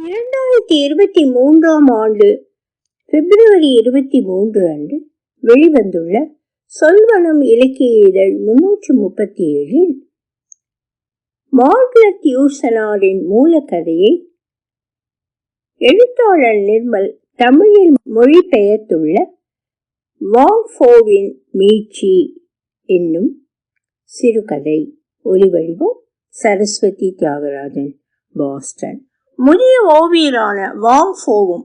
2023 ஆண்டு பிப்ரவரி 23 அன்று வெளிவந்துள்ள சொல்வனம் இலக்கிய இதழ் 337 மார்கரெட் யூசனாரின் மூலக்கதையை எழுத்தாளர் நிர்மல் தமிழில் மொழிபெயர்த்துள்ள வாங் ஃபோவின் மீட்சி என்னும் சிறுகதை. ஒலிவடிவம் சரஸ்வதி தியாகராஜன், பாஸ்டன். முதிய ஓவியரான வாங் ஃபோவும்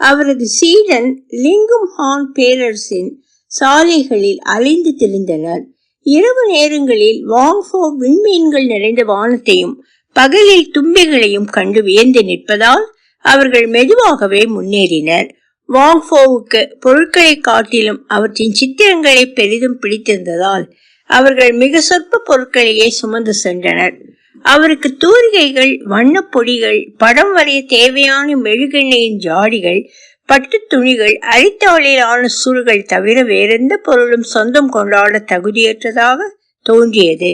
அவரது சீடன் லிங்கும் ஹான் பேரரசின் சாலைகளில் அலைந்து திரிந்தனர். இரவு நேரங்களில் வாங் ஃபோ விண்மீன்கள் நிறைந்த வானத்தையும் பகலில் தும்பிகளையும் கண்டு வியந்து நிற்பதால் அவர்கள் மெதுவாகவே முன்னேறினர். வாங் ஃபோவுக்கு பொருட்களை காட்டிலும் அவற்றின் சித்திரங்களை பெரிதும் பிடித்திருந்ததால் அவர்கள் மிக சொற்ப பொருட்களையே சுமந்து சென்றனர். அவருக்கு தூரிகைகள், வண்ணப்பொடிகள், படம் வரைய தேவையான மெழுகெண்ணெயின் ஜாடிகள், பட்டு துணிகள், அரித்தாளிலான சுருள்கள் தவிர வேறெந்த பொருளும் சொந்தம் கொண்டாட தகுதியற்றதாக தோன்றியது.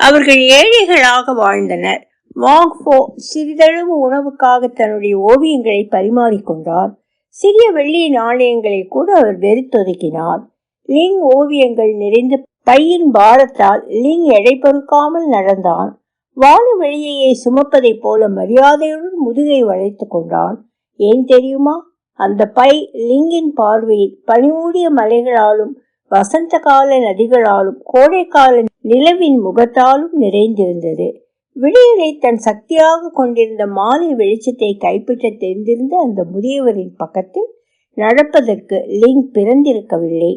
அவர்கள் ஏழைகளாக வாழ்ந்தனர். வாங் ஃபோ சிறிதளவு உணவுக்காக தன்னுடைய ஓவியங்களை பரிமாறிக்கொண்டார். சிறிய வெள்ளி நாணயங்களை கூட அவர் வெறுத்தொதுக்கினார். லிங் ஓவியங்கள் நிறைந்த பையின் பாரத்தால் லிங் எடை பொறுக்காமல் நடந்தான். வான வெளியை சுமப்பதை போல மரியாதையுடன் முதுகை வளைத்து கொண்டான். ஏன் தெரியுமா? அந்த பை லிங்கின் பார்வையில் பனிமூடிய மலைகளாலும் வசந்த கால நதிகளாலும் கோடைக்கால நிலவின் முகத்தாலும் நிறைந்திருந்தது. விடியலை தன் சக்தியாக கொண்டிருந்த மாலை வெளிச்சத்தை கைப்பற்ற தெரிந்திருந்த அந்த முதியவரின் பக்கத்தில் நடப்பதற்கு லிங் பிறந்திருக்கவில்லை.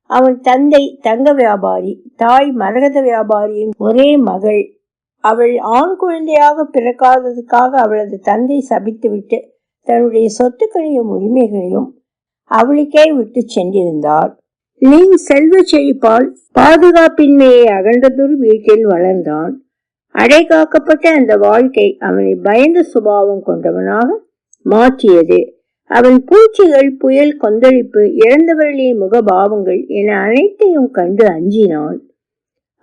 அவன் தந்தை தங்க வியாபாரி, தாய் மரகத வியாபாரியின் ஒரே மகள். அவள் ஆண் குழந்தையாக பிறக்காததுக்காக அவளது தந்தை சபித்துவிட்டு தன்னுடைய சொத்துக்களையும் உரிமைகளையும் அவளுக்கே விட்டு சென்றிருந்தார். லிங் செல்வ செழிப்பால் பாதுகாப்பின்மையை அகன்றதொரு வீட்டில் வளர்ந்தான். அடைகாக்கப்பட்ட அந்த வாழ்க்கை அவனை பயந்த சுபாவம் கொண்டவனாக மாற்றியது. அவன் பூச்சிகள், புயல், கொந்தளிப்பு, இறந்தவர்களின் முகபாவங்கள் என அனைத்தையும் கண்டு அஞ்சினான்.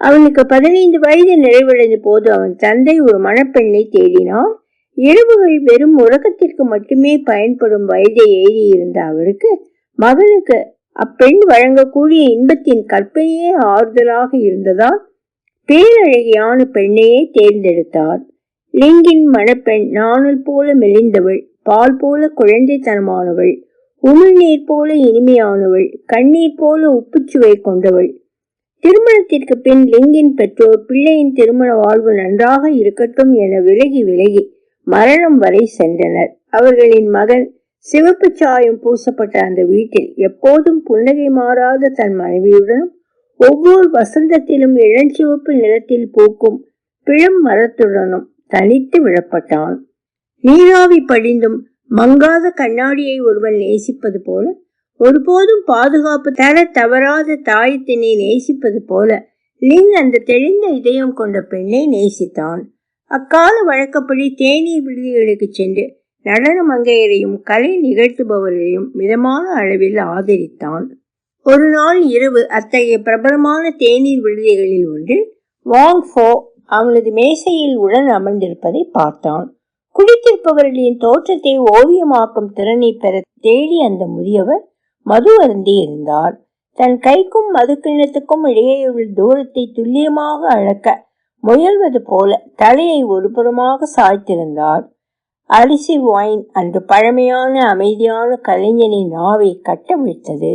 அவனுக்கு 15 வயது நிறைவடைந்த போது அவன் தந்தை ஒரு மணப்பெண்ணை தேடினார். இரவுகள் வெறும் உறக்கத்திற்கு மட்டுமே பயன்படும் வயதை ஏறியிருந்த அவருக்கு மகனுக்கு அப்பெண் வழங்கக்கூடிய இன்பத்தின் கற்பனையே ஆறுதலாக இருந்ததால் பேரழகியான பெண்ணையே தேர்ந்தெடுத்தார். லிங்கின் மணப்பெண் நாணல் போல மெலிந்தவள், பால் போல குழந்தைத்தனமானவள், உமிழ்நீர் போல இனிமையானவள், கண்ணீர் போல உப்புச்சுவை கொண்டவள். திருமணத்திற்கு பின் லிங்கின் பெற்றோர் பிள்ளையின் திருமண வாழ்வு நன்றாக இருக்கட்டும் என விலகி விலகி மரணம் வரை சென்றனர். அவர்களின் மகன் சிவப்பு சாயம் பூசப்பட்ட அந்த வீட்டில் எப்போதும் புன்னகை மாறாத தன் மனைவியுடனும் ஒவ்வொரு வசந்தத்திலும் இளஞ்சிவப்பு நிறத்தில் பூக்கும் பிழம் மரத்துடனும் தனித்து விடப்பட்டான். நீராவி படிந்தும் மங்காத கண்ணாடியை ஒருவன் நேசிப்பது போல, ஒருபோதும் பாதுகாப்பு தர தவறாத தாயத்தினை நேசிப்பது போல லிங் அந்த தெளிந்த இதயம் கொண்ட பெண்ணை நேசித்தான். அக்கால வழக்கப்படி தேநீர் விடுதிகளுக்கு சென்று நடன மங்கையரையும் கலை நிகழ்த்துபவர்களையும் மிதமான அளவில் ஆதரித்தான். ஒரு நாள் இரவு அத்தகைய பிரபலமான தேநீர் விடுதிகளில் ஒன்றில் வாங் ஃபோ அவனது மேசையில் உடன் அமர்ந்திருப்பதை பார்த்தான். குடித்திருப்பவர்களின் தோற்றத்தை ஓவியமாக்கும் திறனை பெற தேடி அந்த முதியவர் மது அருந்தி இருந்தார். தன் கைக்கும் மது கிண்ணத்துக்கும் இடையேயுள்ள தூரத்தை துல்லியமாக அளக்க முயல்வது போல தலையை ஒரு புறமாக சாய்த்திருந்தார். அரிசி வைன் அன்று பழமையான அமைதியான கலைஞனின் நாவை கட்டவிழ்த்தது.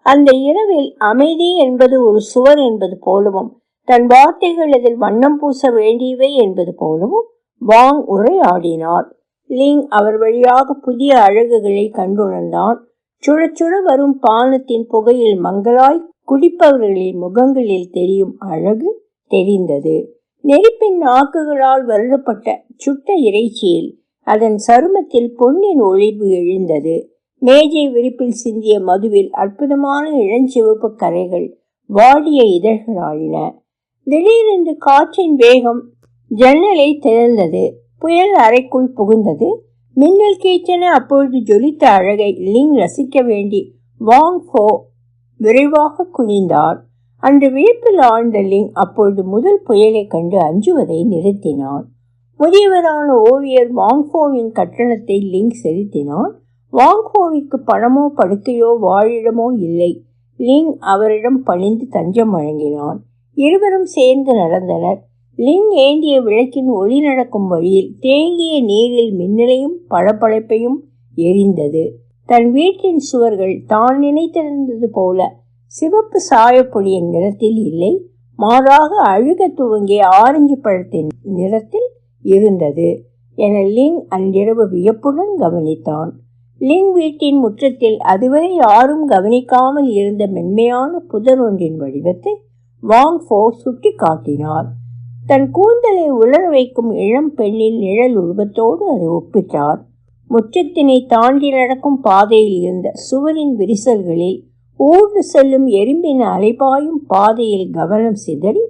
அந்த இரவில் அமைதி என்பது ஒரு சுவர் என்பது போலவும் தன் வார்த்தைகள் அதில் வண்ணம் பூச வேண்டியவை என்பது போலவும் வாங் உரையாடினார். லிங் அவர் வழியாக புதிய அழகுகளை கண்டுணர்ந்தான். சுட சுட வரும் பானத்தின் புகையில் மங்களாய் குடிப்பவர்களின் முகங்களில் தெரியும் அழகு தெரிந்தது. நெருப்பின் நாக்குகளால் வருடப்பட்ட சுட்ட இறைச்சியில் அதன் சருமத்தில் பொன்னின் ஒளிர்வு எழுந்தது. மேஜை விரிப்பில் சிந்திய மதுவில் அற்புதமான இளஞ்சிவப்பு கரைகள் வாடிய இதழ்களாயின. திடீரென்று காற்றின் வேகம் ஜன்னலை திறந்தது. புயல் அறைக்குள் புகுந்தது. மின்னல் கீச்சென அப்பொழுது ஜொலித்த அழகை லிங் ரசிக்க வேண்டி வாங் ஃபோ விரைவாக குனிந்தார். அன்று விழிப்பில் ஆழ்ந்த லிங் அப்பொழுது முதல் புயலை கண்டு அஞ்சுவதை நிறுத்தினான். முதியவரான ஓவியர் வாங்ஃபோவின் கட்டணத்தை லிங் செலுத்தினான். வாங்ஃபோவிற்கு பணமோ படுக்கையோ வாழிடமோ இல்லை. லிங் அவரிடம் பணிந்து தஞ்சம் வழங்கினான். இருவரும் சேர்ந்து நடந்தனர். லிங் ஏந்திய விளக்கின் ஒளி நடக்கும் வழியில் தேங்கிய நீரில் மின்னலையும் பளபளப்பையும் எரிந்தது. தன் வீட்டின் சுவர்கள் தான் நினைத்திருந்தது போல சிவப்பு சாயப்பொடியின் நிறத்தில் இல்லை, மாறாக அழுக துவங்கிய ஆரஞ்சு பழத்தின் நிறத்தில் இருந்தது என லிங் அன்றிரவு வியப்புடன் கவனித்தான். லிங் வீட்டின் முற்றத்தில் அதுவரை யாரும் கவனிக்காமல் இருந்த மென்மையான புதர் ஒன்றின் வடிவத்தை வாங்ஃபோ சுட்டி காட்டினார். தன் கூந்தலை உலர வைக்கும் இளம் பெண்ணின் நிழல் உருவத்தோடு அதை ஒப்பிட்டார். முற்றத்தினை தாண்டி நடக்கும் பாதையில் இருந்த சுவரின் விரிசல்களில் ஊர்ந்து செல்லும் எறும்பின் அலைபாயும் பாதையில் கவனம் சிதறி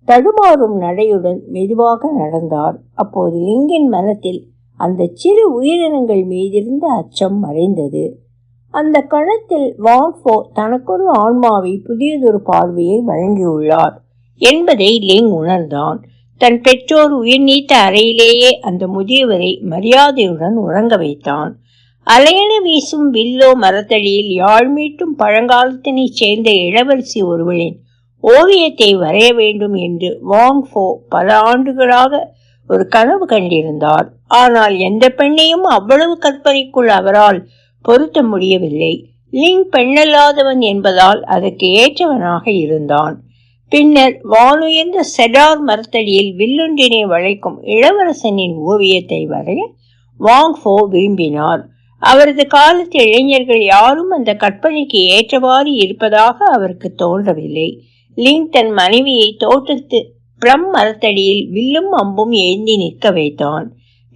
தடுமாறும் நடையுடன் மெதுவாக நடந்தார். அப்போது லிங்கின் மனத்தில் அந்த சிறு உயிரினங்கள் மீதிருந்த அச்சம் மறைந்தது. அந்த கணத்தில் வாங்ஃபோ தனக்கொரு ஆன்மாவை, புதியதொரு பார்வையை வழங்கியுள்ளார் என்பதை லிங் உணர்ந்தான். தன் பெற்றோர் உயிர் நீத்த அறையிலேயே அந்த முதியவரை மரியாதையுடன் உறங்க வைத்தான். அலையென வீசும் வில்லோ மரத்தடியில் யாழ்மீட்டும் பழங்காலத்தினை சேர்ந்த இளவரசி ஒருவளின் ஓவியத்தை வரைய வேண்டும் என்று வாங்ஃபோ பல ஆண்டுகளாக ஒரு கனவு கண்டிருந்தார். ஆனால் எந்த பெண்ணையும் அவ்வளவு கற்பனைக்குள் அவரால் பொருத்த முடியவில்லை. லிங் பெண்ணல்லாதவன் என்பதால் அதற்கு ஏற்றவனாக இருந்தான். பின்னர் வானுயர்ந்த செடார் மரத்தடியில் வில்லொன்றினை வளைக்கும் இளவரசனின் ஓவியத்தை வரைய வாங்ஃபோ விரும்பினார். அவரது காலத்து இளைஞர்கள் யாரும் அந்த கற்பனைக்கு ஏற்றவாறு இருப்பதாக அவருக்கு தோன்றவில்லை. லிங் தன் மனைவியை தோட்டத்து பிளம் மரத்தடியில் வில்லும் அம்பும் ஏந்தி நிற்க வைத்தான்.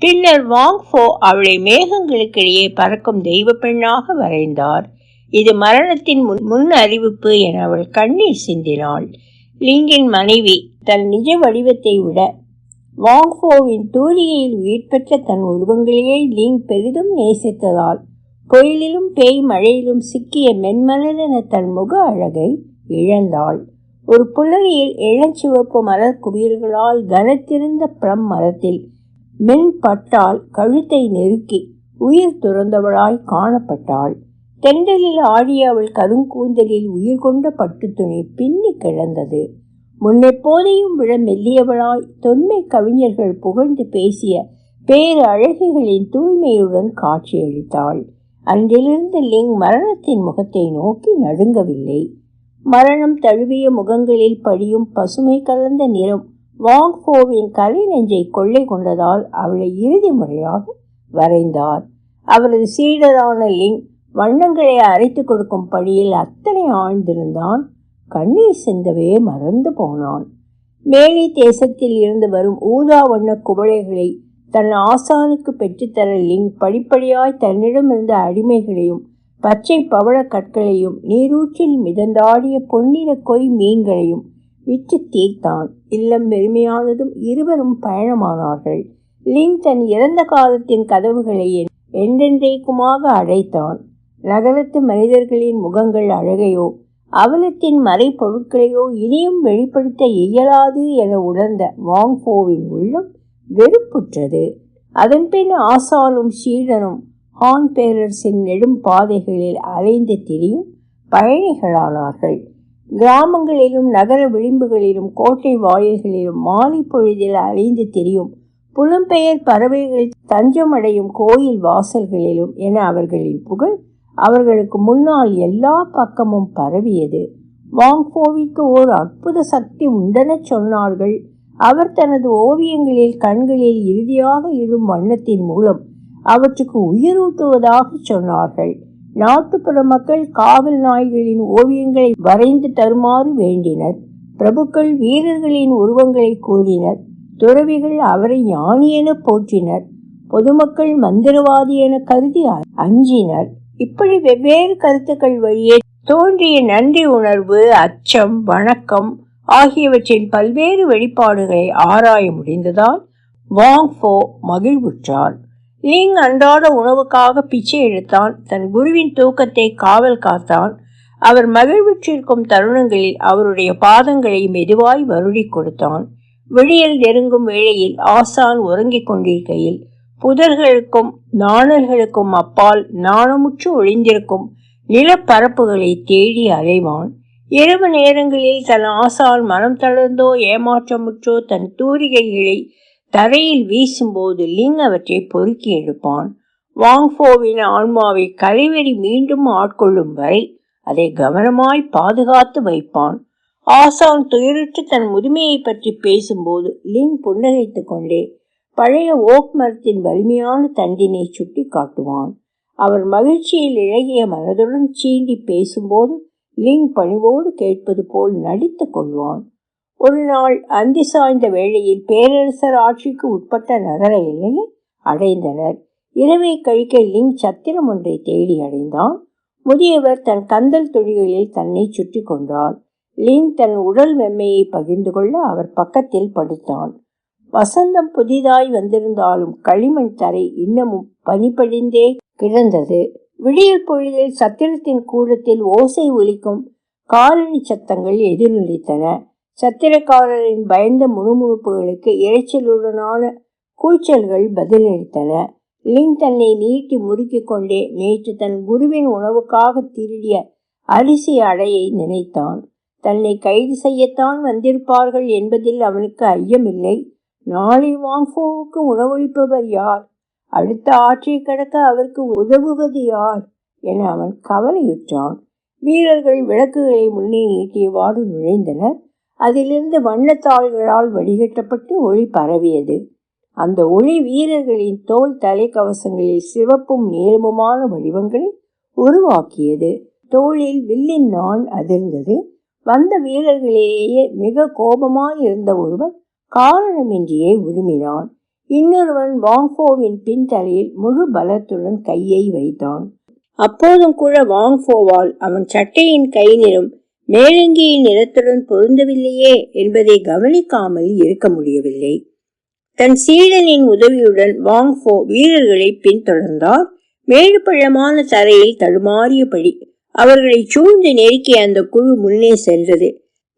பின்னர் வாங்ஃபோ அவளை மேகங்களுக்கிடையே பறக்கும் தெய்வ பெண்ணாக வரைந்தார். இது மரணத்தின் முன் அறிவிப்பு என அவள் கண்ணீர் சிந்தினாள். லிங்கின் மனைவி தன் நிஜ வடிவத்தை விட வாங்ஃபோவின் தூரிகையில் உயிர் பெற்ற தன் உருவங்களையே லிங் பெரிதும் நேசித்ததால் பொயிலிலும் பேய் மழையிலும் சிக்கிய மென்மலரென தன் முக அழகை இழந்தாள். ஒரு புலரியில் இளஞ்சிவப்பு மலர் குவியல்களால் கனத்திருந்த பிளம் மரத்தில் மென் பட்டால் கழுத்தை நெருக்கி உயிர் துறந்தவளாய் காணப்பட்டாள். தென்றலில் ஆடிய அவள் கருங்கூந்தலில் உயிர் கொண்ட பட்டு துணி பின்னி கிடந்தது. முன்னெப்போதையும் விட மெல்லியவளாய் தொன்மை கவிஞர்கள் புகழ்ந்து பேசிய பேரு அழகிகளின் தூய்மையுடன் காட்சியளித்தாள். அன்றிலிருந்து லிங் மரணத்தின் முகத்தை நோக்கி நடுங்கவில்லை. மரணம் தழுவிய முகங்களில் படியும் பசுமை கலந்த நிறம் வாங்ஃபோவின் கலை நெஞ்சை கொள்ளை கொண்டதால் அவளை இறுதி முறையாக வரைந்தார். அவரது சீடரான லிங் வண்ணங்களை அரைத்து கொடுக்கும் படியில் அத்தனை ஆழ்ந்திருந்தான். கண்ணீர் சிந்தவே மறந்து போனான். மேலை தேசத்தில் இருந்து வரும் ஊதா வண்ண குவளைகளை தன் ஆசானுக்கு பெற்றுத்தர லிங் படிப்படியாய் தன்னிடமிருந்த அடிமைகளையும் பச்சை பவள கற்களையும் நீரூற்றில் மிதந்தாடிய பொன்னிற கொய் மீன்களையும் விற்று தீர்த்தான். இல்லம் வெறுமையானதும் இருவரும் பயணமானார்கள். லிங் தன் இறந்த காலத்தின் கதவுகளை என்றென்றைக்குமாக அடைத்தான். நகரத்து மனிதர்களின் முகங்கள் அழகையோ அவலத்தின் மறை பொருட்களையோ இனியும் வெளிப்படுத்த இயலாது என உணர்ந்த வாங்ஃபோவின் உள்ளம் வெறுப்புற்றது. அதன்பின் ஆசானும் சீடனும் ஹான் பேரரசின் நெடும் பாதைகளில் அலைந்து திரியும் பயணிகளானார்கள். கிராமங்களிலும் நகர விளிம்புகளிலும் கோட்டை வாயில்களிலும் மாலை பொழுதில் அலைந்து திரியும் புலம்பெயர் பறவைகள் தஞ்சமடையும் கோயில் வாசல்களிலும் என அவர்களின் புகழ் அவர்களுக்கு முன்னால் எல்லா பக்கமும் பரவியது. வாங்ஃபோவிற்கு ஓர் அற்புத சக்தி உண்டென சொன்னார்கள். அவர் தனது ஓவியங்களில் கண்களில் இறுதியாக இடும் வண்ணத்தின் மூலம் அவற்றுக்கு உயிரூட்டுவதாக சொன்னார்கள். நாட்டுப்புற மக்கள் காவல் நாய்களின் ஓவியங்களை வரைந்து தருமாறு வேண்டினர். பிரபுக்கள் வீரர்களின் உருவங்களை கூறினர். துறவிகள் அவரை ஞானி என போற்றினர். பொதுமக்கள் மந்திரவாதி என கருதி அஞ்சினர். இப்படி வெவ்வேறு கருத்துக்கள் வழியே தோன்றிய நன்றி உணர்வு, அச்சம், வணக்கம் ஆகியவற்றின் பல்வேறு வெளிப்பாடுகளை ஆராய முடிந்ததால் வாங்ஃபோ மகிழ்வுற்றார். லிங் அன்றாட உணவுக்காக பிச்சை எடுத்தான். தன் குருவின் தூக்கத்தை காவல் காத்தான். அவர் மகிழ்வுற்றிருக்கும் தருணங்களில் அவருடைய பாதங்களை மெதுவாய் வருடி கொடுத்தான். விடியல் நெருங்கும் வேளையில் ஆசான் உறங்கிக் கொண்டிருக்கையில் புதர்களுக்கும் நாணல்களுக்கும் அப்பால் நாணமுற்று ஒளிந்திருக்கும் நிலப்பரப்புகளை தேடி அலைவான். இரவு நேரங்களில் தன் ஆசான் மனம் தளர்ந்தோ ஏமாற்றமுற்றோ தன் தூரிகைகளை தரையில் வீசும்போது லிங் அவற்றை பொறுக்கி எடுப்பான். வாங்ஃபோவின் ஆன்மாவை கலைவெறி மீண்டும் ஆட்கொள்ளும் வரை அதை கவனமாய் பாதுகாத்து வைப்பான். ஆசான் துயருற்று தன் முதுமையை பற்றி பேசும்போது லிங் புன்னகைத்து கொண்டே பழைய ஓக் மரத்தின் வலிமையான தண்டினை சுட்டி காட்டுவான். அவர் மகிழ்ச்சியில் இழகிய மனதுடன் சீண்டி பேசும்போது லிங் பணிவோடு கேட்பது போல் நடித்து கொள்வான். ஒரு நாள் அந்தி சாய்ந்த வேளையில் பேரரசர் ஆட்சிக்கு உட்பட்ட நகர எல்லையை அடைந்தனர். இரவை கழிக்க லிங் சத்திரம் ஒன்றை தேடி அடைந்தான். முதியவர் தன் கந்தல் துணிகளில் தன்னை சுற்றி கொண்டார். லிங் தன் உடல் வெம்மையை பகிர்ந்து கொள்ள அவர் பக்கத்தில் படுத்தான். வசந்தம் புதிதாய் வந்திருந்தாலும் களிமண் தரை இன்னமும் பனிப்படிந்தே கிடந்தது. விடியல் பொழுதில் சத்திரத்தின் கூடத்தில் ஓசை ஒலிக்கும் காலணி சத்தங்கள் எதிரொலித்தன. சத்திரக்காரரின் பயந்த முணுமுணுப்புகளுக்கு இறைச்சலுடனான கூச்சல்கள் பதிலளித்தன. லிங் தன்னை நீட்டி முறுக்கி கொண்டே நேற்று தன் குருவின் உணவுக்காக திருடிய அரிசி அடையை நினைத்தான். தன்னை கைது செய்யத்தான் வந்திருப்பார்கள் என்பதில் அவனுக்கு ஐயமில்லை. நாளை வாங்ஃபோவுக்கு உணவளிப்பவர் யார்? அடுத்த ஆற்றை கடக்க அவருக்கு உதவுவது யார் என அவன் கவலையுற்றான். வீரர்கள் விளக்குகளை முன்னே நீட்டியவாறு நுழைந்தனர். அதிலிருந்து வண்ணத்தாள்களால் வடிகட்டப்பட்டு ஒளி பரவியது. அந்த ஒளி வீரர்களின் தோல் தலைக்கவசங்களில் சிவப்பும் நீளமுமான வடிவங்களை உருவாக்கியது. தோளில் வில்லின் நான் அதிர்ந்தது. வந்த வீரர்களிலேயே மிக கோபமாயிருந்த ஒருவன் காரணமின்றியே உருமினான். இன்னொருவன் வாங்ஃபோவின் பின்தலையில் முழு பலத்துடன் கையை வைத்தான். அப்போதும் கூட வாங்ஃபோவால் அவன் சட்டையின் கை நிறம் மேலங்கியின் நிறத்துடன் பொருந்தவில்லையே என்பதை கவனிக்காமல் இருக்க முடியவில்லை. தன் சீடனின் உதவியுடன் வாங்ஃபோ வீரர்களை பின்தொடர்ந்தார். மேடு பள்ளமான தரையில் தடுமாறியபடி அவர்களை சூழ்ந்து நெருக்கிய அந்த குழு முன்னே சென்றது.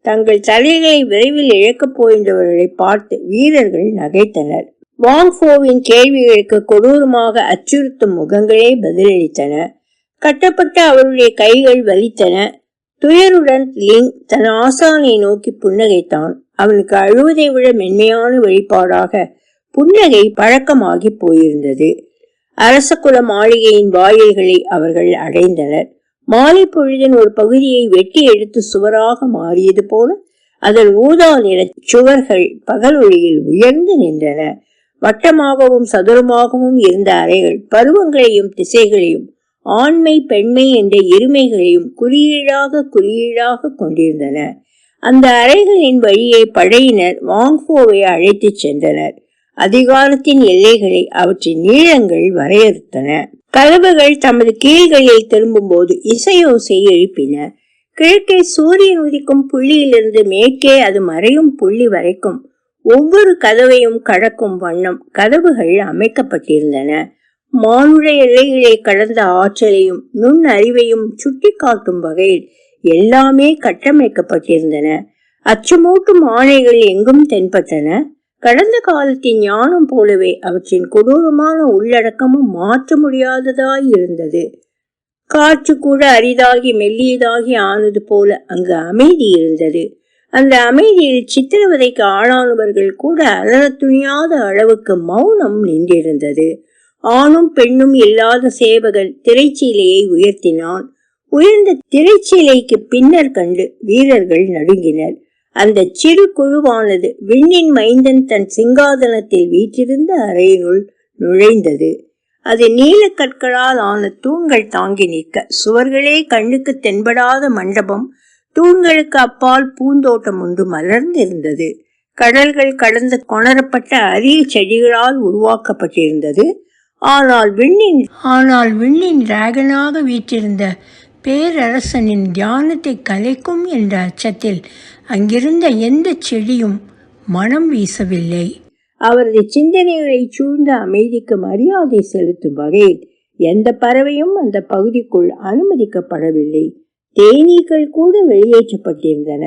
தங்கள் தலைகளை விரைவில் இழக்கப் போகின்றவர்களை பார்த்து வீரர்கள் நகைத்தனர். வாங்ஃபோவின் கேள்விகளுக்கு கொடூரமாக அச்சுறுத்தும் முகங்களே பதிலளித்தன. கட்டப்பட்ட அவருடைய கைகள் வலித்தன. துயருடன் லிங் தன் ஆசானை நோக்கி புன்னகைத்தான். அவனுக்கு அழுவதை விட மென்மையான வெளிப்பாடாக புன்னகை பழக்கமாகி போயிருந்தது. அரசகுல மாளிகையின் வாயில்களை அவர்கள் அடைந்தனர். மாலை பொழுதின் ஒரு பகுதியை வெட்டி எடுத்து சுவராக மாறியது போல அதன் ஊதா நிற சுவர்கள் பகல் ஒளியில் உயர்ந்து நின்றன. வட்டமாகவும் சதுரமாகவும் இருந்த அறைகள் பருவங்களையும் திசைகளையும் ஆண்மை பெண்மை என்ற இருமைகளையும் குறியீடாக கொண்டிருந்தன. அந்த அறைகளின் வழியே படையினர் வாங்ஃபோவை அழைத்து சென்றனர். அதிகாரத்தின் எல்லைகளை அவற்றின் நீளங்கள் வரையறுத்தன. கதவுகள் தமது கீழ்களில் திரும்பும் போது இசையோசை எழுப்பின. கிழக்கே சூரியன் உதிக்கும் புள்ளியிலிருந்து மேற்கே அது மறையும் புள்ளி வரைக்கும் ஒவ்வொரு கதவையும் கடக்கும் வண்ணம் கதவுகள் அமைக்கப்பட்டிருந்தன. மானுட எல்லைகளை கடந்த ஆற்றலையும் நுண் அறிவையும் சுட்டி காட்டும் வகையில் எல்லாமே கட்டமைக்கப்பட்டிருந்தன. அச்சமூட்டும் ஆணைகள் எங்கும் தென்பட்டன. கடந்த காலத்தின் ஞானம் போலவே அவற்றின் கொடூரமான உள்ளடக்கமும் மாற்ற முடியாததாய் இருந்தது. காற்று கூட அரிதாகி மெல்லியதாகி ஆனது போல அங்கு அமைதி இருந்தது. அந்த அமைதியில் சித்திரவதைக்கு ஆளானவர்கள் கூட அலற துணியாத அளவுக்கு மௌனம் நின்றிருந்தது. ஆணும் பெண்ணும் இல்லாத சேவகன் திரைச்சீலையை உயர்த்தினான். உயர்ந்த திரைச்சீலைக்கு பின்னர் கண்டு வீரர்கள் நடுங்கினர். அந்த சிறு குழுவானது விண்ணின் மைந்தன் தன் சிங்காதனத்தில் வீற்றிருந்த அறையினுள் நுழைந்தது. அது நீல கற்களால் ஆன தூண்கள் தாங்கி நிற்க, சுவர்களே கண்ணுக்கு தென்படாத மண்டபம், தூண்களுக்கு அப்பால் பூந்தோட்டம் ஒன்று மலர்ந்திருந்தது. கடல்கள் கடந்து கொணரப்பட்ட அரிய செடிகளால் உருவாக்கப்பட்டிருந்தது. ஆனால் விண்ணின் டிராகனாக வீற்றிருந்த பேரரசனின் தியானத்தை கலைக்கும் என்ற அச்சத்தில் அங்கிருந்த எந்த செடியும் மனம் வீசவில்லை. அவரது சிந்தனைகளை சூழ்ந்த அமைதிக்கு மரியாதை செலுத்தும் வகையில் எந்த பறவையும் அந்த பகுதிக்குள் அனுமதிக்கப்படவில்லை. தேனீக்கள் கூட வெளியேற்றப்பட்டிருந்தன.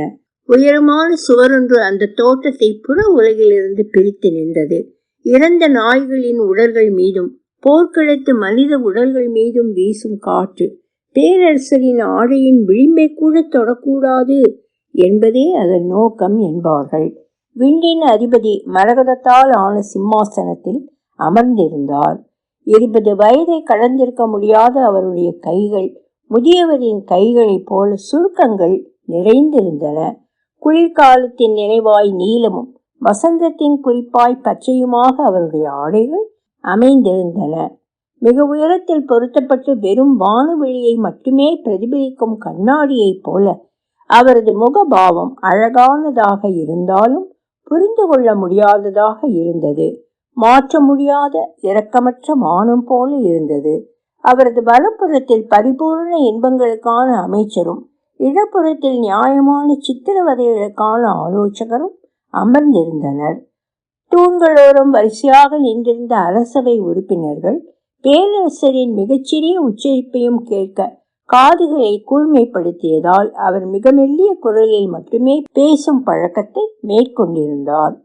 உயரமான சுவரொன்று அந்த தோட்டத்தை புற உலகிலிருந்து பிரித்து நின்றது. இறந்த நாய்களின் உடல்கள் மீதும் போர்க்களத்து மனித உடல்கள் மீதும் வீசும் காற்று பேரரசரின் ஆடையின் விளிம்பை கூட தொடக்கூடாது என்பதே அதன் நோக்கம் என்பார்கள். விண்டின் அதிபதி மரகதத்தால் ஆன சிம்மாசனத்தில் அமர்ந்திருந்தார். 20 வயதை கடந்திருக்க முடியாத அவருடைய கைகள் முதியவரின் கைகளைப் போல சுருக்கங்கள் நிறைந்திருந்தன. குளிர்காலத்தின் நினைவாய் நீலமும் வசந்தத்தின் குறிப்பாய் பச்சையுமாக அவருடைய ஆடைகள் அமைந்திருந்தன. மிக உயரத்தில் பொருத்தப்பட்டு வெறும் வானுவெளியை மட்டுமே பிரதிபலிக்கும் கண்ணாடியைப் போல அவரது முகபாவம் அழகானதாக இருந்தாலும் புரிந்து கொள்ள முடியாததாக இருந்தது. மாற்ற முடியாத இரக்கமற்ற மானம் போல இருந்தது. அவரது வலப்புறத்தில் பரிபூர்ண இன்பங்களுக்கான அமைச்சரும் இடப்புறத்தில் நியாயமான சித்திரவதைகளுக்கான ஆலோசகரும் அமர்ந்திருந்தனர். தூண்களோரம் வரிசையாக நின்றிருந்த அரசவை உறுப்பினர்கள் பேரரசரின் மிகச்சிறிய உச்சரிப்பையும் கேட்க காதுகளை கூர்மைப்படுத்தியதால் அவர் மிக மெல்லிய குரலில் மட்டுமே பேசும் பழக்கத்தை மேற்கொண்டிருந்தார்.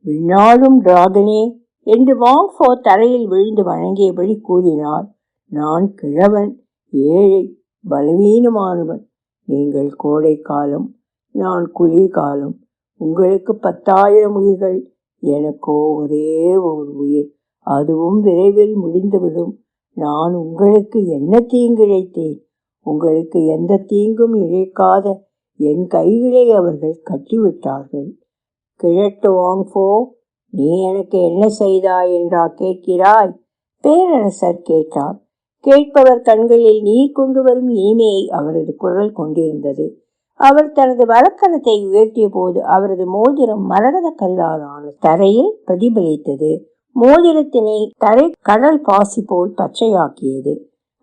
விண்ணாடும் டிராகனே என்று வாங் ஃபோ தரையில் விழுந்து வணங்கியபடி கூறினார். நான் கிழவன், ஏழை, பலவீனமானவன். நீங்கள் கோடை காலம், நான் குளிர்காலம். உங்களுக்கு 10,000 உயிர்கள், எனக்கோ ஒரே ஒரு உயிர், அதுவும் விரைவில் முடிந்துவிடும். நான் உங்களுக்கு என்ன தீங்கிழைத்தேன்? உங்களுக்கு எந்த தீங்கும் இழைக்காத என் கைகளை அவர்கள் கட்டிவிட்டார்கள். கிழட்டு வாங் ஃபோ, நீ எனக்கு என்ன செய்தாய் என்றா கேட்கிறாய்? பேரரசர் கேட்டார். கேட்பவர் கண்களில் நீர் கொண்டு வரும் இனிமையை அவரது குரல் கொண்டிருந்தது. அவர் தனது வலக்கரத்தை உயர்த்திய போது அவரது மோதிரம் மரகத கல்லாலான தரையில் பிரதிபலித்தது. மோதிரத்தினை தரை கடல் பாசி போல் பச்சையாக்கியது.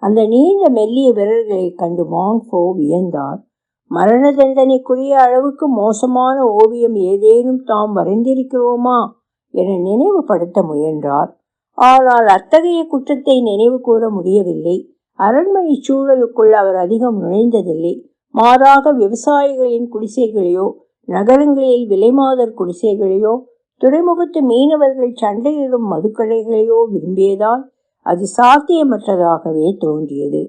அந்த நீண்ட மெல்லிய விரல்களை கண்டு வாங் ஃபோ வியந்தார். மரண தண்டனைக்குரிய அளவுக்கு மோசமான ஓவியம் ஏதேனும் தாம் வரைந்திருக்கிறோமா என நினைவுபடுத்த முயன்றார். ஆனால் அத்தகைய குற்றத்தை நினைவு கூற முடியவில்லை. அரண்மனை சூழலுக்குள் அவர் அதிகம் நுழைந்ததில்லை. மாறாக விவசாயிகளின் குடிசைகளையோ, நகரங்களில் விலைமாதர் குடிசைகளையோ, துறைமுகத்து மீனவர்கள் சண்டையிடும் மதுக்கடைகளையோ விரும்பியதால் அது சாத்தியமற்றதாகவே தோன்றியது.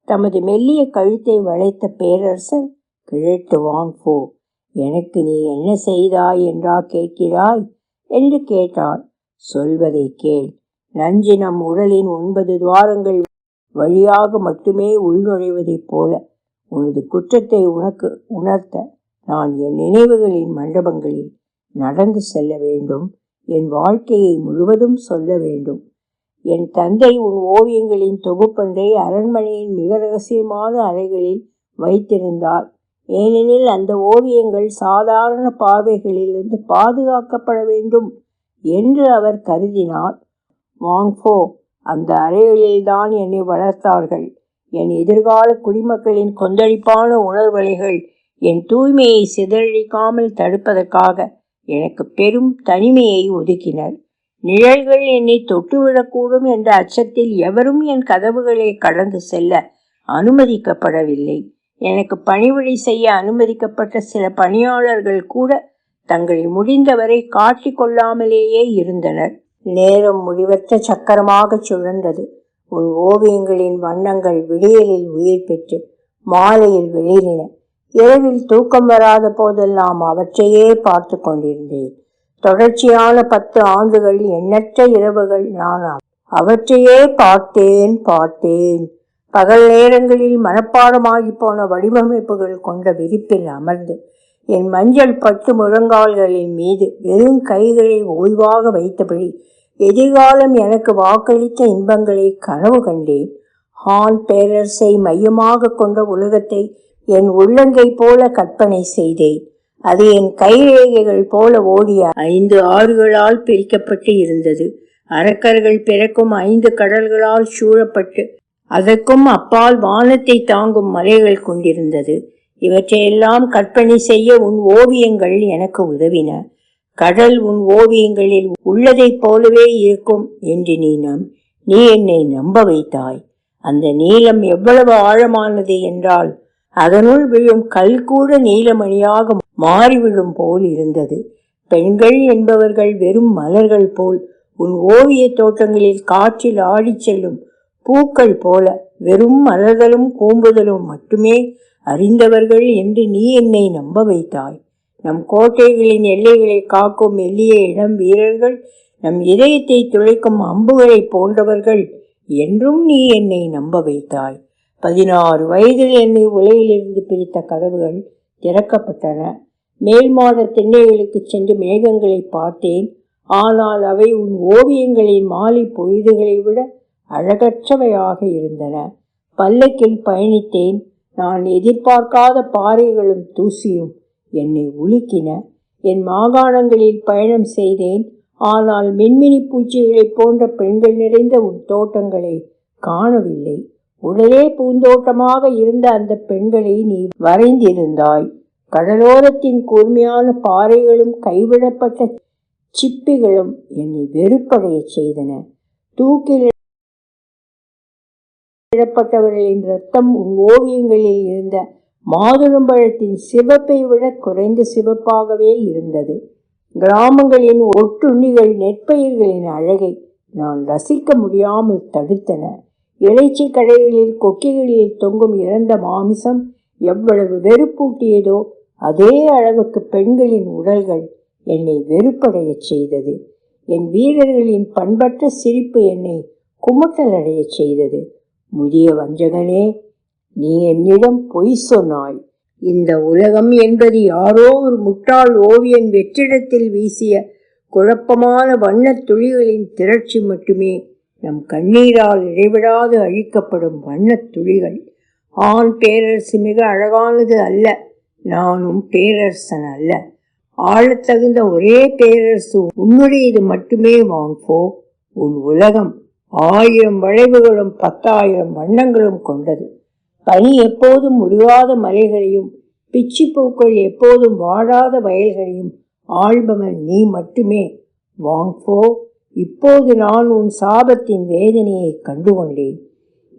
தமது மெல்லிய கழுத்தை வளைத்த பேரரசர், கிழட்டு வாங் ஃபோ, எனக்கு நீ என்ன செய்தாய் என்றா கேட்கிறாய் என்று கேட்டார். சொல்வதை கேள். நஞ்சு நம் உடலின் 9 துவாரங்கள் வழியாக மட்டுமே உள்நுழைவதைப் போல உனது குற்றத்தை உனக்கு உணர்த்த நான் என் நினைவுகளின் மண்டபங்களில் நடந்து செல்ல வேண்டும். என் வாழ்க்கையை முழுவதும் சொல்ல வேண்டும். என் தந்தை உன் ஓவியங்களின் தொகுப்பொன்றை அரண்மனையின் மிக ரகசியமான அறைகளில் வைத்திருந்தார். ஏனெனில் அந்த ஓவியங்கள் சாதாரண பார்வைகளிலிருந்து பாதுகாக்கப்பட வேண்டும் என்று அவர் கருதினார். வாங் ஃபோ, அந்த அறைகளில்தான் என்னை வளர்த்தார்கள். என் எதிர்கால குடிமக்களின் கொந்தளிப்பான உணர்வலைகள் என் தூய்மையை சிதறடிக்காமல் தடுப்பதற்காக எனக்கு பெரும் தனிமையை ஒதுக்கினர். நிழல்கள் என்னை தொட்டுவிடக்கூடும் என்ற அச்சத்தில் எவரும் என் கதவுகளை கடந்து செல்ல அனுமதிக்கப்படவில்லை. எனக்கு பணிவிடை செய்ய அனுமதிக்கப்பட்ட சில பணியாளர்கள் கூட தங்களை முடிந்தவரை காட்டிக் கொள்ளாமலேயே இருந்தனர். நேரம் முடிவற்ற சக்கரமாக சுழன்றது. உன் ஓவியங்களின் வண்ணங்கள் விடியலில் உயிர் பெற்று மாலையில் வெளியின. இரவில் தூக்கம் வராத போதெல்லாம் அவற்றையே பார்த்து கொண்டிருந்தேன். தொடர்ச்சியான 10 ஆண்டுகள், எண்ணற்ற இரவுகள் நான் அவற்றையே பார்த்தேன். பகல் நேரங்களில் மனப்பாடமாகி போன வடிவமைப்புகள் கொண்ட விரிப்பில் அமர்ந்து என் மஞ்சள் பட்டு முழங்கால்களின் மீது வெறும் கைகளை ஓய்வாக வைத்தபடி எதிர்காலம் எனக்கு வாக்களித்த இன்பங்களை கனவு கண்டேன். ஹான் பேரரசை மையமாக கொண்ட உலகத்தை என் உள்ளங்கை போல கற்பனை செய்தேன். அது என் கைரேகைகள் போல ஓடிய 5 ஆறுகளால் பிரிக்கப்பட்டு இருந்தது. அரக்கர்கள் பிறக்கும் 5 கடல்களால் சூழப்பட்டு அதற்கும் அப்பால் வானத்தை தாங்கும் மலைகள் கொண்டிருந்தது. இவற்றையெல்லாம் கற்பனை செய்ய உன் ஓவியங்கள் எனக்கு உதவின. கடல் உன் ஓவியங்களில் உள்ளதைப் போலவே இருக்கும் என்று நீ என்னை நம்ப வைத்தாய். அந்த நீளம் எவ்வளவு ஆழமானது என்றால் அதனுள் விழும் கல் கூட நீலமணியாக மாறிவிடும் போல் இருந்தது. பெண்கள் என்பவர்கள் வெறும் மலர்கள் போல், உன் ஓவிய தோட்டங்களில் காற்றில் ஆடிச் செல்லும் பூக்கள் போல வெறும் மலர்தலும் கூம்புதலும் மட்டுமே அறிந்தவர்கள் என்று நீ என்னை நம்ப வைத்தாய். நம் கோட்டைகளின் எல்லைகளை காக்கும் மெல்லிய இளம் வீரர்கள், நம் இதயத்தை துளைக்கும் அம்புகளை போன்றவர்கள் என்றும் நீ என்னை நம்ப வைத்தாய். 16 வயதில் என்னை உலகிலிருந்து பிரித்த கதவுகள் திறக்கப்பட்டன. மேல் மாட திண்ணைகளுக்கு சென்று மேகங்களை பார்த்தேன். ஆனால் அவை உன் ஓவியங்களின் மாலை பொழுதுகளை விட அழகற்றவையாக இருந்தன. பல்லக்கில் பயணித்தேன். நான் எதிர்பார்க்காத பாறைகளும் தூசியும் என்னை உலுக்கின. என் மாகாணங்களில் பயணம் செய்தேன். ஆனால் மின்மினி பூச்சிகளைப் போன்ற பெண்கள் நிறைந்த உன் தோட்டங்களை காணவில்லை. உடலே பூந்தோட்டமாக இருந்த அந்த பெண்களை நீ வரைந்திருந்தாய். கடலோரத்தின் கூர்மையான பாறைகளும் கைவிடப்பட்ட சிப்பிகளும் என்னை வெறுப்படைய செய்தன. தூக்கிலிடப்பட்டவர்களின் இரத்தம் உன் ஓவியங்களில் இருந்த மாதுளம்பழத்தின் சிவப்பை விட குறைந்த சிவப்பாகவே இருந்தது. கிராமங்களின் ஒட்டுண்ணிகள் நெற்பயிர்களின் அழகை நான் ரசிக்க முடியாமல் தடுத்தன. இறைச்சி கடைகளில் கொக்கிகளில் தொங்கும் இறந்த மாமிசம் எவ்வளவு வெறுப்பூட்டியதோ அதே அளவுக்கு பெண்களின் உடல்கள் என்னை வெறுப்படைய செய்தது. என் வீரர்களின் பண்பற்ற சிரிப்பு என்னை குமட்டலடைய செய்தது. முதிய வஞ்சகனே, நீ என்னிடம் பொய் சொன்னாய். இந்த உலகம் என்பது யாரோ ஒரு முட்டாள் ஓவியன் வெற்றிடத்தில் வீசிய குழப்பமான வண்ண துளிகளின் திரட்சி மட்டுமே. நம் கண்ணீரால் இடைவிடாது அழிக்கப்படும் வண்ண துளிகள். ஆண் பேரரசு மிக அழகானது அல்ல. நானும் பேரரசன் அல்ல. ஆளத்தகுந்த ஒரே பேரரசு உன்னுடையது மட்டுமே வாங்கோ. உன் உலகம் 1000 வளைவுகளும் 10,000 வண்ணங்களும் கொண்டது. பனி எப்போதும் முடிவாத மலைகளையும் பிச்சி பூக்கள் எப்போதும் வாடாத வயல்களையும் ஆள்பவன் நீ மட்டுமே வாங்கோ. இப்போது நான் உன் சாபத்தின் வேதனையை கண்டுகொண்டேன்.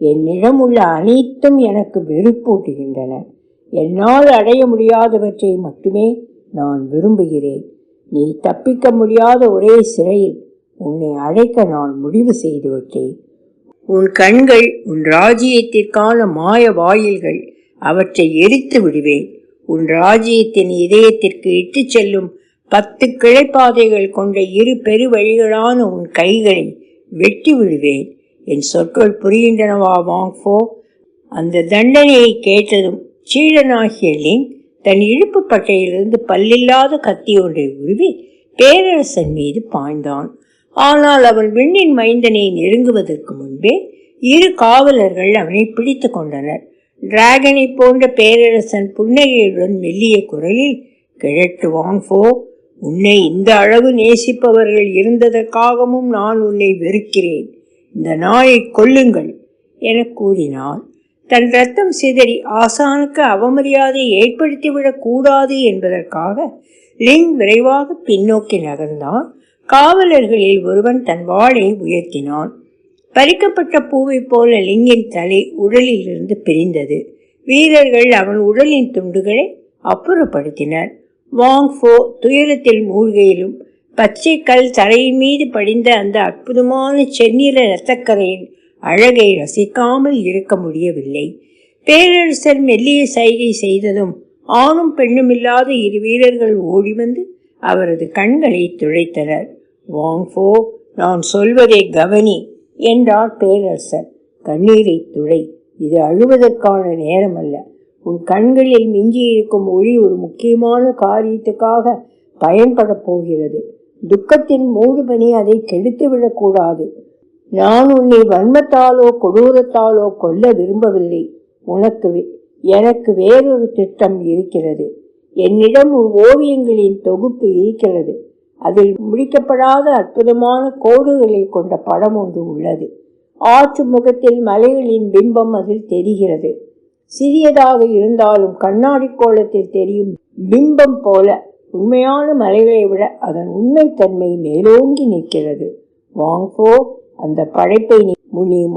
என்னிடம் உள்ள அனைத்தும் எனக்கு வெறுப்பூட்டுகின்றன. என்னால் அடைய முடியாதவற்றை மட்டுமே நான் விரும்புகிறேன். நீ தப்பிக்க முடியாத ஒரே சிறையில் உன்னை அழைக்க நான் முடிவு செய்துவிட்டேன். உன் கண்கள் உன் ராஜ்யத்திற்கான மாய வாயில்கள். அவற்றை எரித்து விடுவேன். உன் ராஜ்யத்தின் இதயத்திற்கு இட்டு செல்லும் 10 கிளைப்பாதைகள் கொண்ட 2 பெரு வழிகளான உன் கைகளை வெட்டி விடுவேன். என் சொற்கள் புரிகின்றனவா வாங்ஃபோ? அந்த தண்டனையை கேட்டதும் சீடனாகிய லிங் தன் இழுப்பு பட்டையிலிருந்து பல்லில்லாத கத்தி ஒன்றை உருவி பேரரசன் மீது பாய்ந்தான். ஆனால் அவன் விண்ணின் மைந்தனை நெருங்குவதற்கு முன்பே 2 காவலர்கள் அவனை பிடித்து கொண்டனர். டிராகனை போன்ற பேரரசன் புன்னகையுடன் மெல்லிய குரலில், கிழட்டு வாங்ஃபோ, உன்னை இந்த அளவு நேசிப்பவர்கள் இருந்ததற்காகவும் நான் உன்னை வெறுக்கிறேன். இந்த நாயை கொல்லுங்கள் என கூறினார். தன் ரத்தம் சிதறி ஆசானுக்கு அவமரியாதை ஏற்படுத்திவிடக் கூடாது என்பதற்காக லிங் விரைவாக பின்னோக்கி நகர்ந்தான். காவலர்களில் ஒருவன் தன் வாளை உயர்த்தினான். பறிக்கப்பட்ட பூவை போல லிங்கின் தலை உடலில் இருந்து பிரிந்தது. வீரர்கள் அவன் உடலின் துண்டுகளை அப்புறப்படுத்தினர். வாங்ஃபோ துயரத்தில் மூழ்கையிலும் பச்சை கல் தரையின் மீது படிந்த அந்த அற்புதமான செந்நிற இரத்தக்கரையின் அழகை ரசிக்காமல் இருக்க முடியவில்லை. பேரரசர் மெல்லிய சைகை செய்ததும் ஆணும் பெண்ணுமில்லாத 2 வீரர்கள் ஓடி வந்து அவரது கண்களை துளைத்தனர். வாங்ஃபோ, நான் சொல்வதை கவனி என்றார் பேரரசர். கண்ணீரை துளை. இது அழுவதற்கான நேரம் அல்ல. உன் கண்களில் மிஞ்சியிருக்கும் ஒளி ஒரு முக்கியமான காரியத்துக்காக பயன்பட போகிறது. துக்கத்தின் மூடுபனி அதை கெடுத்துவிடக்கூடாது. நான் உன்னை வன்மத்தாலோ கொடூரத்தாலோ கொல்ல விரும்பவில்லை. எனக்கு வேறொரு திட்டம் இருக்கிறது. என்னிடம் உன் ஓவியங்களின் தொகுப்பு இருக்கிறது. அதில் முடிக்கப்படாத அற்புதமான கோடுகளை கொண்ட படம் ஒன்று உள்ளது. ஆற்று முகத்தில் மலைகளின் பிம்பம் அதில் தெரிகிறது. சிறியதாக இருந்தாலும் கண்ணாடி கோலத்தில் தெரியும் பிம்பம் போல உண்மையான மலைகளை விட அதன் உண்மைத்தன்மை மேலோங்கி நிற்கிறது. வாங்கோ, அந்த படைப்பை நீ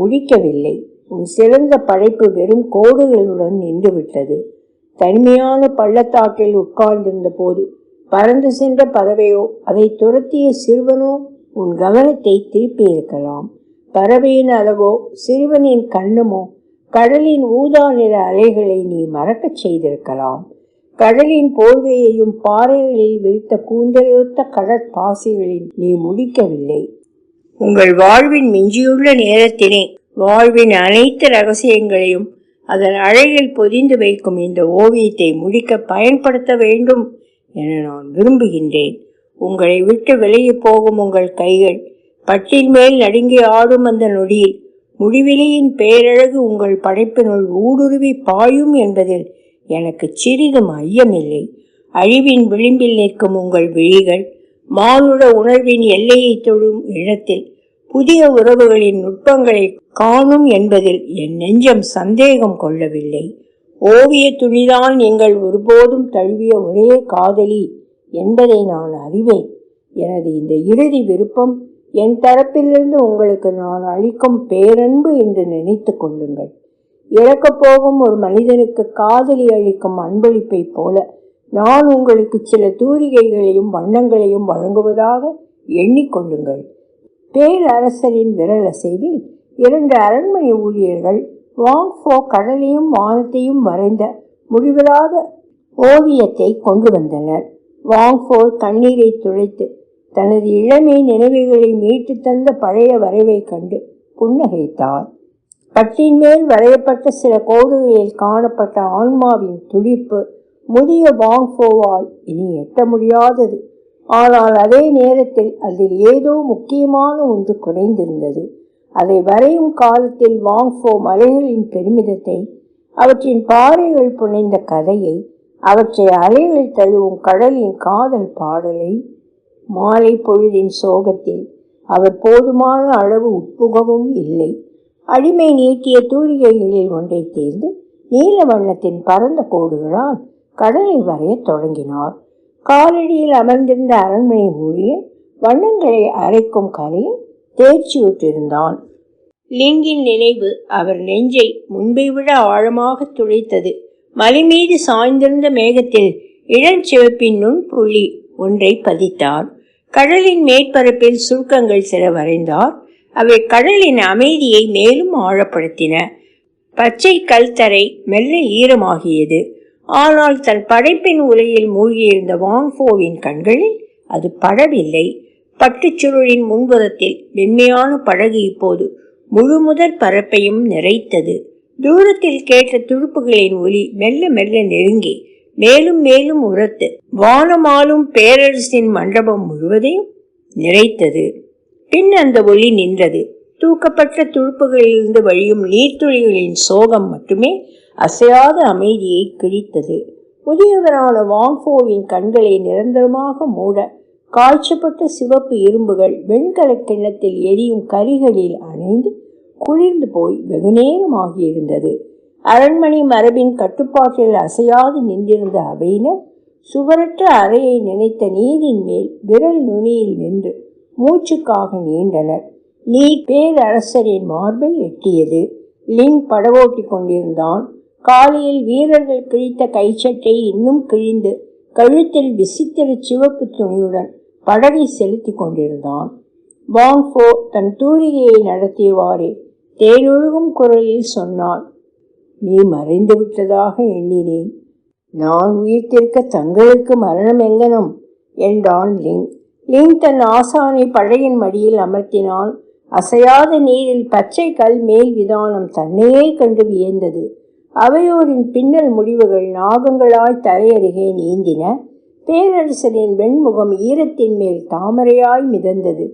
முடிக்கவில்லை. உன் சிறந்த படைப்பு வெறும் கோடுகளுடன் நின்றுவிட்டது. தனிமையான பள்ளத்தாக்கில் உட்கார்ந்திருந்த போது பறந்து சென்ற பறவையோ அதை துரத்திய சிறுவனோ உன் கவனத்தை திருப்பி இருக்கலாம். பறவையின் அழகோ சிறுவனின் கண்ணமோ கடலின் ஊதா நிற அலைகளை நீ மறக்கச் செய்திருக்கலாம். கடலின் போர்வையையும் பாறைகளில் விரித்த கூந்தலையொத்த கடற்பாசிகளில் நீ முடிக்கவில்லை. உங்கள் வாழ்வின் மிஞ்சியுள்ள நேரத்தினை, வாழ்வின் அனைத்து ரகசியங்களையும் அதன் அழகில் பொதிந்து வைக்கும் இந்த ஓவியத்தை முடிக்க பயன்படுத்த வேண்டும் என நான் விரும்புகின்றேன். உங்களை விட்டு விலகி போகும் உங்கள் கைகள் பட்டின் மேல் நடுங்கி ஆடும் அந்த நொடியில் முடிவிலியின் பேரழகு உங்கள் படைப்பினுள் ஊடுருவி பாயும் என்பதில் எனக்கு சிறிதும் ஐயமில்லை. அழிவின் விளிம்பில் நிற்கும் உங்கள் விழிகள் மானுட உணர்வின் எல்லையை தொடும் இடத்தில் புதிய உறவுகளின் நுட்பங்களை காணும் என்பதில் என் நெஞ்சம் சந்தேகம் கொள்ளவில்லை. ஓவிய துணிதான் நீங்கள் ஒருபோதும் தழுவிய ஒரே காதலி என்பதை நான் அறிவேன். எனது இந்த இறுதி விருப்பம் என் தரப்பிலிருந்து உங்களுக்கு நான் அளிக்கும் பேரன்பு என்று நினைத்து கொள்ளுங்கள். இறக்கப் போகும் ஒரு மனிதனுக்கு காதலி அளிக்கும் அன்பளிப்பை போல நான் உங்களுக்கு சில தூரிகைகளையும் வண்ணங்களையும் வழங்குவதாக எண்ணிக்கொள்ளுங்கள். பேரரசரின் விரல் அசைவில் 2 அரண்மனை ஊழியர்கள் வாங் ஃபோ கடலையும் வானத்தையும் வரைந்த முடிவில்லாத ஓவியத்தை கொண்டு வந்தனர். வாங் ஃபோ கண்ணீரை துடைத்து தனது இளமை நினைவுகளை மீட்டு தந்த பழைய வரைவை கண்டு புன்னகைத்தார். பட்டின் மேல் வரையப்பட்ட சில கோடுகளில் காணப்பட்ட ஆன்மாவின் துடிப்பு முதிய வாங் ஃபோவால் இனி எட்ட முடியாதது. ஆனால் அதே நேரத்தில் அதில் ஏதோ முக்கியமான ஒன்று குறைந்திருந்தது. அதை வரையும் காலத்தில் வாங் ஃபோ மலைகளின் பெருமிதத்தை, அவற்றின் பாறைகள் புனைந்த கதையை, அவற்றை அலைகள் தழுவும் கடலின் காதல் பாடலை, மாலை பொழுதின் சோகத்தில் அவர் போதுமான அளவு உட்புகவும் இல்லை. அடிமை நீட்டிய தூரிகைகளில் ஒன்றை தேர்ந்து நீல வண்ணத்தின் பரந்த கோடுகளால் கடலை வரைய தொடங்கினார். காலடியில் அமர்ந்திருந்த அரண்மனை ஊழியர் வண்ணங்களை அரைக்கும் கலையில் தேர்ச்சியுற்றிருந்தான். லிங்கின் நினைவு அவர் நெஞ்சை முன்பை விட ஆழமாக துளைத்தது. மலை மீது சாய்ந்திருந்த மேகத்தில் இளஞ்சிவப்பின் நுண்புள்ளி ஒன்றை பதித்தார். கடலின் மேற்பரப்பில் சுருக்கங்கள் சில வரைந்தார். அவை கடலின் அமைதியை மேலும் ஆழப்படுத்தின. பச்சை கல்தரை மெல்ல ஈரமாகியது. ஆனால் தன் படைப்பின் உலையில் மூழ்கியிருந்த வாங் ஃபோவின் கண்களில் அது படவில்லை. பட்டுச்சுருளின் முன்புறத்தில் வெண்மையான படகு இப்போது முழுமுதற் பரப்பையும் நிறைத்தது. தூரத்தில் கேட்ட துடுப்புகளின் ஒலி மெல்ல மெல்ல நெருங்கி மேலும் மேலும் உரத்து வானமாலும் பேரரசின் மண்டபம் முழுவதையும் நிறைத்தது. பின் அந்த ஒலி நின்றது. தூக்கப்பட்ட துடுப்புகளிலிருந்து வழியும் நீர்த்துளிகளின் சோகம் மட்டுமே அசையாத அமைதியை கிழித்தது. முதியவரான வாங் ஃபோவின் கண்களை நிரந்தரமாக மூட காய்ச்சப்பட்ட சிவப்பு இரும்புகள் வெண்கல கிண்ணத்தில் எரியும் கரிகளில் அணைந்து குளிர்ந்து போய் வெகுநேரமாகியிருந்தது. அரண்மனை மரபின் கட்டுப்பாட்டில் அசையாது நின்றிருந்த அவையினர் சுவரற்ற அறையை நினைத்த நீரின் மேல் விரல் நுனியில் நின்று மூச்சுக்காக நீண்டனர். நீர் பேரரசரின் மார்பை எட்டியது. லிங் படவோட்டி கொண்டிருந்தான். காலையில் வீரர்கள் கிழித்த கைச்சட்டை இன்னும் கிழிந்து கழுத்தில் விசித்திர சிவப்பு துணியுடன் படகை செலுத்தி கொண்டிருந்தான். வாங் ஃபோ தன் தூரிகையை நடத்தியவாறே தேனொழுகும் குரலில் சொன்னாள், நீ மறைந்து விட்டதாக எண்ணினேன். நான் உயிர்த்திருக்க தங்களுக்கு மரணம் எங்கனம் என்றான் லிங். லிங் தன் ஆசானை படகின் மடியில் அமர்த்தினான். அசையாத நீரில் பச்சை கல் மேல் விதானம் தன்னையே கண்டு வியந்தது. அவையோரின் பின்னல் முடிவுகள் நாகங்களாய் தலையருகே நீந்தின. பேரரசரின் வெண்முகம் ஈரத்தின் மேல் தாமரையாய் மிதந்தது.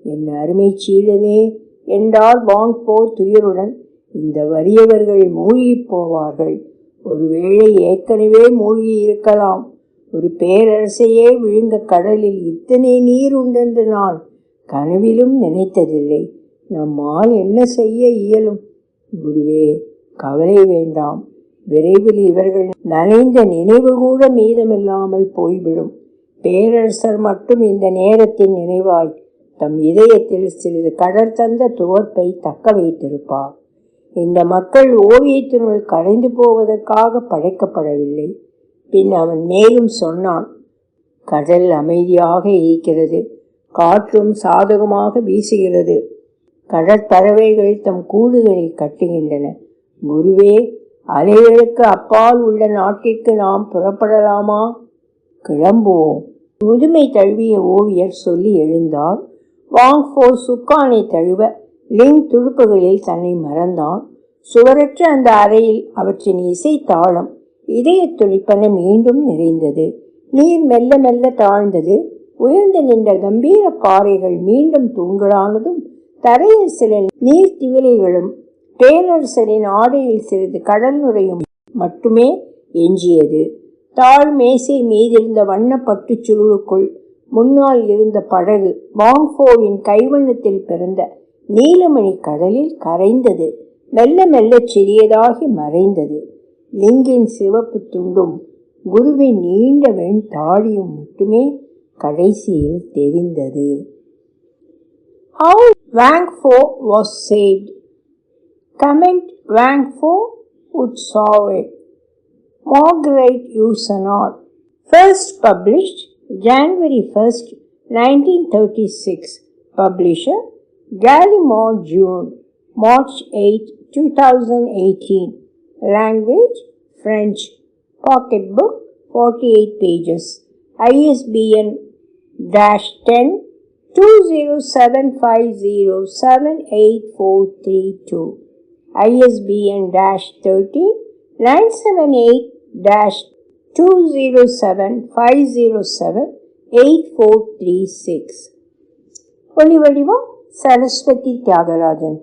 என் அருமை சீடனே என்றார் வாங் ஃபோ துயருடன். இந்த வறியவர்கள் மூழ்கி போவார்கள். ஒருவேளை ஏற்கனவே மூழ்கி இருக்கலாம். ஒரு பேரரசையே விழுங்க கடலில் இத்தனை நீர் உண்டென்று நான் கனவிலும் நினைத்ததில்லை. நம்மால் என்ன செய்ய இயலும்? குருவே, கவலை வேண்டாம். விரைவில் இவர்கள் நனைந்த நினைவு கூட மீதமில்லாமல் போய்விடும். பேரரசர் மட்டும் இந்த நேரத்தின் நினைவாய் தம் இதயத்தில் சிறிது கடற் தந்த துவர்ப்பை தக்க வைத்திருப்பார். இந்த மக்கள் ஓவியத்தினுள் கரைந்து போவதற்காக படைக்கப்படவில்லை. பின் அவன் மேலும் சொன்னான், கடல் அமைதியாக இருக்கிறது, காற்றும் சாதகமாக வீசுகிறது, கடற்பறவைகள் தம் கூடுகளை கட்டுகின்றன. குருவே, அலைகளுக்கு அப்பால் உள்ள நாட்டிற்கு நாம் புறப்படலாமா? கிளம்புவோம். முதுமை தழுவிய ஓவியர் சொல்லி எழுந்தார். வாங் ஃபோ சுக்கானை தழுவ லிங் துடுப்புகளில் தன்னை மறந்தான். சுவரற்ற அந்த அறையில் அவற்றின் இசை தாளம் இதய துடிப்பன மீண்டும் நிறைந்தது. நீர் மெல்ல மெல்ல தாழ்ந்தது. உயர்ந்து நின்ற கம்பீர பாறைகள் மீண்டும் தூங்கலானதும் தரையில் சில நீர் திவிலைகளும் பேரரசரின் ஆடையில் சிறிது கடல் நுரையும் மட்டுமே எஞ்சியது. தாழ் மேசை மீதிருந்த வண்ண பட்டு சுருளுக்குள் முன்னால் இருந்த படகு வாங் ஃபோவின் கைவண்ணத்தில் பிறந்த நீலமணி கடலில் கரைந்தது. மெல்ல மெல்ல சிறியதாகி மறைந்தது. லிங்கின் சிவப்பு துண்டும் குருவின் நீண்ட வெண் தாடியும் மட்டுமே கடைசியில் தெரிந்தது. How Wang Fo was saved. Comment Wang Fo would solve. Margaret Yourcenar. First published January 1st, 1936. Publisher Gallimard June, March 8, 2018. Language French. Pocket book 48 pages. ISBN -10-207507842. ISBN -13-978-207-507-8436. ஒலிவடிவம் சரஸ்வதி தியாகராஜன்.